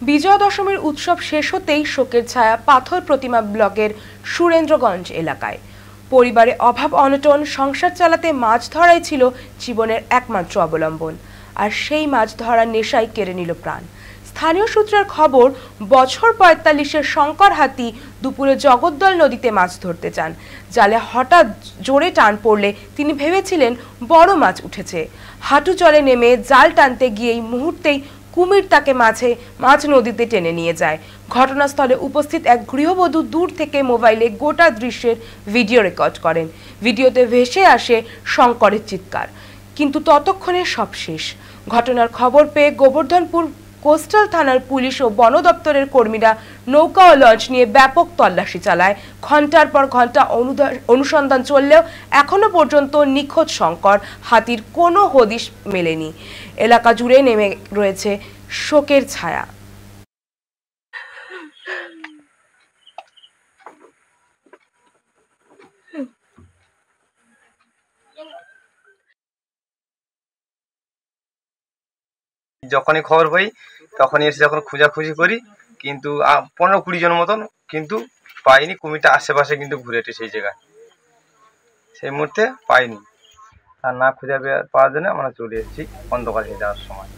বিজয়া দশমীর উৎসব শেষ হতেই শোকের ছায়া পাথর প্রতিমা ব্লকের সুরেন্দ্রগঞ্জ এলাকায়। পরিবারে অভাব অনটন, সংসার চালাতে মাছ ধরাই ছিল জীবনের একমাত্র অবলম্বন, আর সেই মাছ ধরার নেশাই কেড়ে নিল প্রাণ। স্থানীয় সূত্রের খবর, বছর ৪৫-এর শঙ্কর হাতি দুপুরে জগদ্দল নদীতে মাছ ধরতে যান। জালে হঠাৎ জোরে টান পড়লে তিনি ভেবেছিলেন বড় মাছ উঠেছে। হাঁটু জলে নেমে জাল টানতে গিয়েই মুহূর্তেই কুমির তাকে মাছ নদীতে টেনে নিয়ে যায়। ঘটনাস্থলে উপস্থিত এক গৃহবধূ দূর থেকে মোবাইলে গোটা দৃশ্যের ভিডিও রেকর্ড করেন। ভিডিওতে ভেসে আসে শঙ্করের চিৎকার, কিন্তু ততক্ষণে সব শেষ। ঘটনার খবর পেয়ে গোবর্ধনপুর কোস্টাল থানার পুলিশ ও বন দপ্তরের কর্মীরা নৌকা ও লঞ্চ নিয়ে ব্যাপক তল্লাশি চালায়। ঘন্টার পর ঘন্টা অনুসন্ধান চললেও এখনো পর্যন্ত নিখোঁজ শঙ্কর হাতির কোনো হদিশ মেলেনি। এলাকা জুড়ে নেমে রয়েছে শোকের ছায়া। যখনই খবর পাই তখনই এসে যখন খোঁজাখুঁজি করি, কিন্তু ১৫-২০ জন মতন কিন্তু পাইনি। কুমিরটা আশেপাশে কিন্তু ঘুরে সেই জায়গায়, সেই মুহূর্তে পাইনি। আর না খুঁজে পাওয়ার জন্য আমরা চলে এসেছি অন্ধকার হয়ে যাওয়ার সময়।